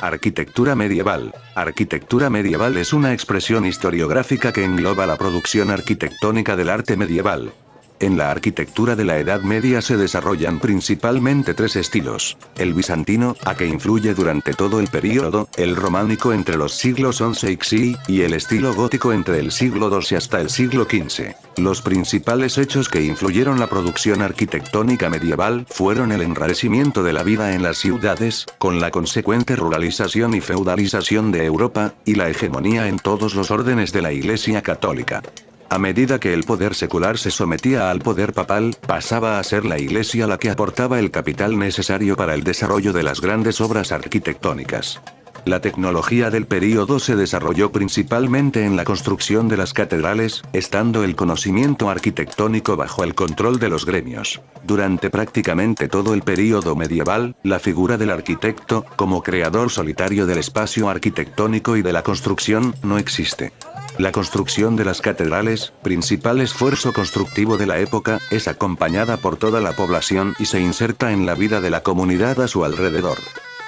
Arquitectura medieval. Arquitectura medieval es una expresión historiográfica que engloba la producción arquitectónica del arte medieval. En la arquitectura de la Edad Media se desarrollan principalmente tres estilos: el bizantino, a que influye durante todo el período, el románico entre los siglos XI y XI, y el estilo gótico entre el siglo II y hasta el siglo XV. Los principales hechos que influyeron la producción arquitectónica medieval fueron el enrarecimiento de la vida en las ciudades, con la consecuente ruralización y feudalización de Europa, y la hegemonía en todos los órdenes de la Iglesia católica. A medida que el poder secular se sometía al poder papal, pasaba a ser la Iglesia la que aportaba el capital necesario para el desarrollo de las grandes obras arquitectónicas. La tecnología del período se desarrolló principalmente en la construcción de las catedrales, estando el conocimiento arquitectónico bajo el control de los gremios. Durante prácticamente todo el período medieval, la figura del arquitecto, como creador solitario del espacio arquitectónico y de la construcción, no existe. La construcción de las catedrales, principal esfuerzo constructivo de la época, es acompañada por toda la población y se inserta en la vida de la comunidad a su alrededor.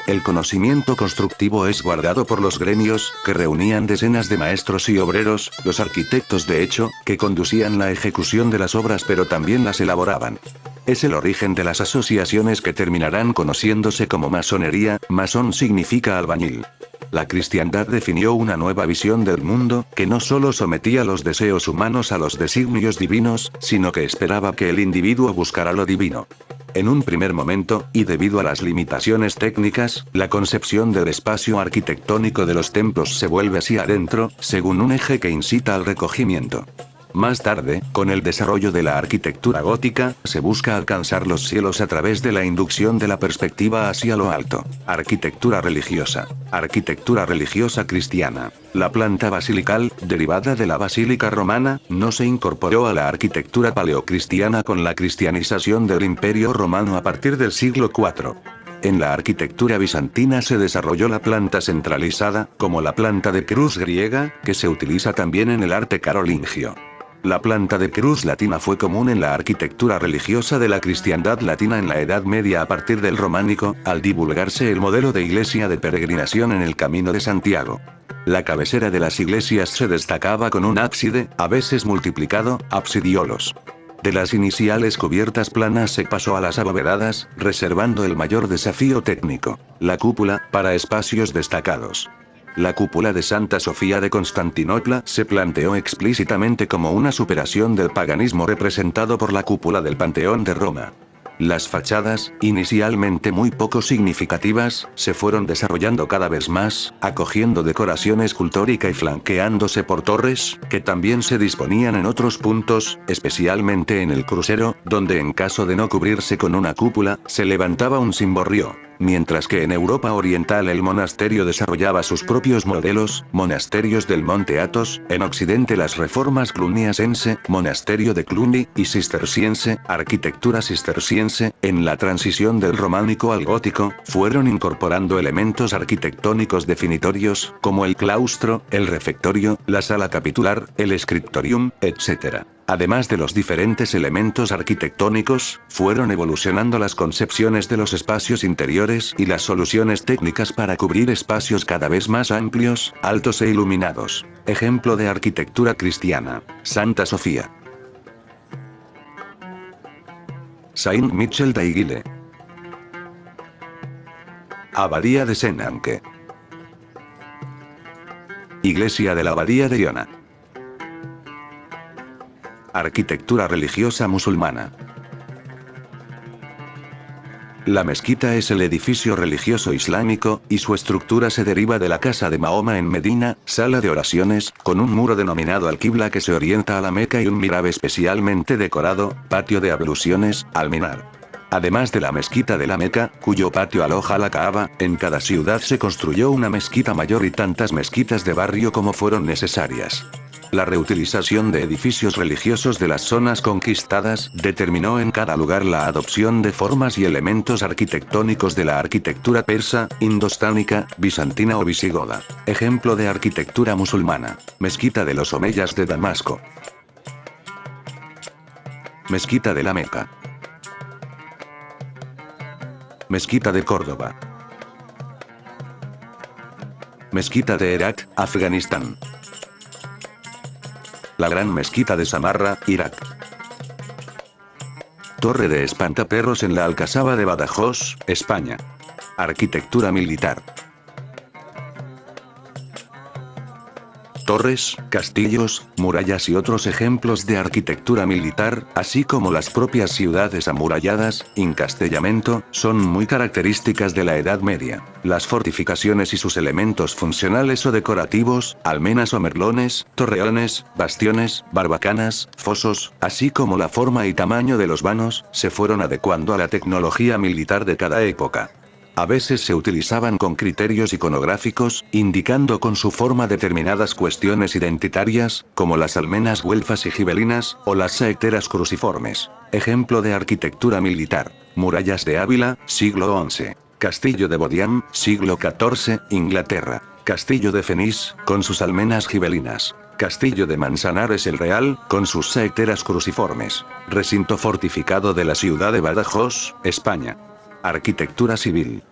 El conocimiento constructivo es guardado por los gremios, que reunían decenas de maestros y obreros, los arquitectos de hecho, que conducían la ejecución de las obras pero también las elaboraban. Es el origen de las asociaciones que terminarán conociéndose como masonería. Masón significa albañil. La cristiandad definió una nueva visión del mundo, que no solo sometía los deseos humanos a los designios divinos, sino que esperaba que el individuo buscara lo divino. En un primer momento, y debido a las limitaciones técnicas, la concepción del espacio arquitectónico de los templos se vuelve hacia adentro, según un eje que incita al recogimiento. Más tarde, con el desarrollo de la arquitectura gótica, se busca alcanzar los cielos a través de la inducción de la perspectiva hacia lo alto. Arquitectura religiosa. Arquitectura religiosa cristiana. La planta basilical, derivada de la basílica romana, no se incorporó a la arquitectura paleocristiana con la cristianización del Imperio Romano a partir del siglo IV. En la arquitectura bizantina se desarrolló la planta centralizada, como la planta de cruz griega, que se utiliza también en el arte carolingio. La planta de cruz latina fue común en la arquitectura religiosa de la cristiandad latina en la Edad Media a partir del románico, al divulgarse el modelo de iglesia de peregrinación en el Camino de Santiago. La cabecera de las iglesias se destacaba con un ábside, a veces multiplicado, absidiolos. De las iniciales cubiertas planas se pasó a las abovedadas, reservando el mayor desafío técnico: la cúpula, para espacios destacados. La cúpula de Santa Sofía de Constantinopla se planteó explícitamente como una superación del paganismo representado por la cúpula del Panteón de Roma. Las fachadas, inicialmente muy poco significativas, se fueron desarrollando cada vez más, acogiendo decoración escultórica y flanqueándose por torres, que también se disponían en otros puntos, especialmente en el crucero, donde en caso de no cubrirse con una cúpula, se levantaba un cimborrio. Mientras que en Europa Oriental el monasterio desarrollaba sus propios modelos, monasterios del Monte Athos, en Occidente las reformas cluniacense, monasterio de Cluny, y cisterciense, arquitectura cisterciense, en la transición del románico al gótico, fueron incorporando elementos arquitectónicos definitorios, como el claustro, el refectorio, la sala capitular, el scriptorium, etc. Además de los diferentes elementos arquitectónicos, fueron evolucionando las concepciones de los espacios interiores y las soluciones técnicas para cubrir espacios cada vez más amplios, altos e iluminados. Ejemplo de arquitectura cristiana: Santa Sofía. Saint-Michel d'Aiguille. Abadía de Senanque. Iglesia de la Abadía de Iona. Arquitectura religiosa musulmana. La mezquita es el edificio religioso islámico, y su estructura se deriva de la casa de Mahoma en Medina, sala de oraciones, con un muro denominado alquibla que se orienta a la Meca y un mihrab especialmente decorado, patio de abluciones, alminar. Además de la mezquita de la Meca, cuyo patio aloja la Kaaba, en cada ciudad se construyó una mezquita mayor y tantas mezquitas de barrio como fueron necesarias. La reutilización de edificios religiosos de las zonas conquistadas determinó en cada lugar la adopción de formas y elementos arquitectónicos de la arquitectura persa, indostánica, bizantina o visigoda. Ejemplo de arquitectura musulmana: Mezquita de los Omeyas de Damasco. Mezquita de la Meca. Mezquita de Córdoba. Mezquita de Herat, Afganistán. La Gran Mezquita de Samarra, Irak. Torre de Espantaperros en la Alcazaba de Badajoz, España. Arquitectura militar. Torres, castillos, murallas y otros ejemplos de arquitectura militar, así como las propias ciudades amuralladas, incastellamento, son muy características de la Edad Media. Las fortificaciones y sus elementos funcionales o decorativos, almenas o merlones, torreones, bastiones, barbacanas, fosos, así como la forma y tamaño de los vanos, se fueron adecuando a la tecnología militar de cada época. A veces se utilizaban con criterios iconográficos, indicando con su forma determinadas cuestiones identitarias, como las almenas güelfas y gibelinas, o las saeteras cruciformes. Ejemplo de arquitectura militar. Murallas de Ávila, siglo XI. Castillo de Bodiam, siglo XIV, Inglaterra. Castillo de Fenís, con sus almenas gibelinas. Castillo de Manzanares el Real, con sus saeteras cruciformes. Recinto fortificado de la ciudad de Badajoz, España. Arquitectura civil.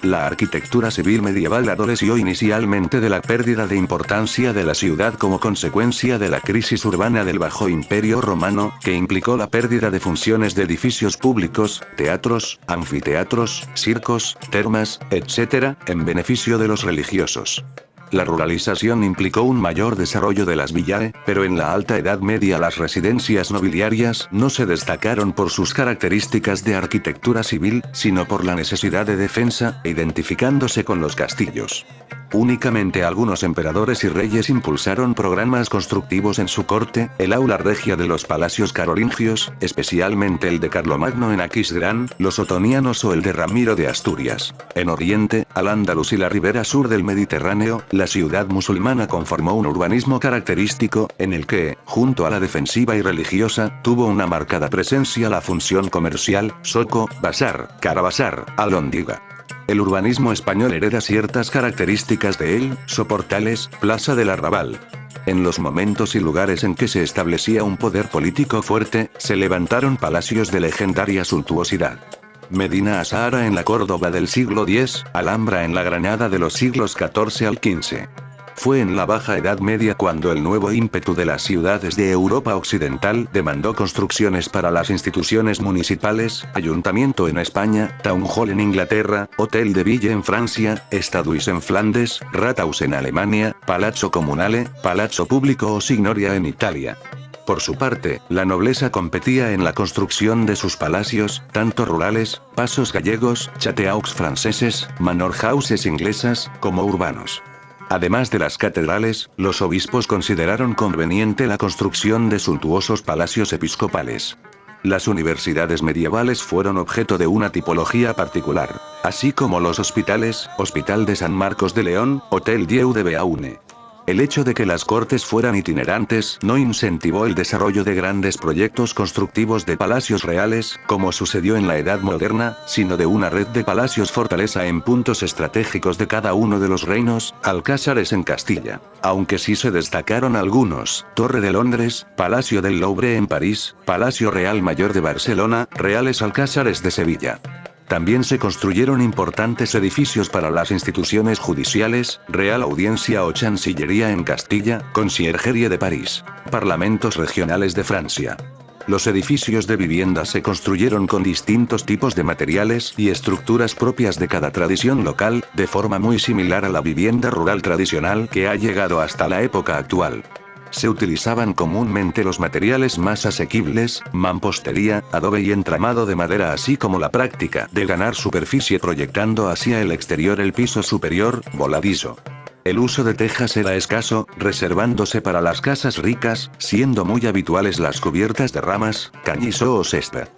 La arquitectura civil medieval adoleció inicialmente de la pérdida de importancia de la ciudad como consecuencia de la crisis urbana del Bajo Imperio Romano, que implicó la pérdida de funciones de edificios públicos, teatros, anfiteatros, circos, termas, etc., en beneficio de los religiosos. La ruralización implicó un mayor desarrollo de las villae, pero en la Alta Edad Media las residencias nobiliarias no se destacaron por sus características de arquitectura civil, sino por la necesidad de defensa, identificándose con los castillos. Únicamente algunos emperadores y reyes impulsaron programas constructivos en su corte, el aula regia de los palacios carolingios, especialmente el de Carlomagno en Aquisgrán, los otonianos o el de Ramiro de Asturias. En Oriente, Al-Ándalus y la ribera sur del Mediterráneo, la ciudad musulmana conformó un urbanismo característico, en el que, junto a la defensiva y religiosa, tuvo una marcada presencia la función comercial, zoco, bazar, carabazar, alhóndiga. El urbanismo español hereda ciertas características de él, soportales, plaza del Arrabal. En los momentos y lugares en que se establecía un poder político fuerte, se levantaron palacios de legendaria suntuosidad. Medina Azahara en la Córdoba del siglo X, Alhambra en la Granada de los siglos XIV al XV. Fue en la Baja Edad Media cuando el nuevo ímpetu de las ciudades de Europa Occidental demandó construcciones para las instituciones municipales, ayuntamiento en España, town hall en Inglaterra, hotel de ville en Francia, Stadhuis en Flandes, Rathaus en Alemania, Palazzo Comunale, Palazzo Pubblico o Signoria en Italia. Por su parte, la nobleza competía en la construcción de sus palacios, tanto rurales, pasos gallegos, chateaux franceses, manor houses inglesas, como urbanos. Además de las catedrales, los obispos consideraron conveniente la construcción de suntuosos palacios episcopales. Las universidades medievales fueron objeto de una tipología particular, así como los hospitales, Hospital de San Marcos de León, Hotel Dieu de Beaune. El hecho de que las cortes fueran itinerantes no incentivó el desarrollo de grandes proyectos constructivos de palacios reales, como sucedió en la Edad Moderna, sino de una red de palacios fortaleza en puntos estratégicos de cada uno de los reinos, alcázares en Castilla. Aunque sí se destacaron algunos: Torre de Londres, Palacio del Louvre en París, Palacio Real Mayor de Barcelona, Reales Alcázares de Sevilla. También se construyeron importantes edificios para las instituciones judiciales, Real Audiencia o Chancillería en Castilla, Conciergerie de París, Parlamentos regionales de Francia. Los edificios de vivienda se construyeron con distintos tipos de materiales y estructuras propias de cada tradición local, de forma muy similar a la vivienda rural tradicional que ha llegado hasta la época actual. Se utilizaban comúnmente los materiales más asequibles, mampostería, adobe y entramado de madera, así como la práctica de ganar superficie proyectando hacia el exterior el piso superior, voladizo. El uso de tejas era escaso, reservándose para las casas ricas, siendo muy habituales las cubiertas de ramas, cañizo o cesta.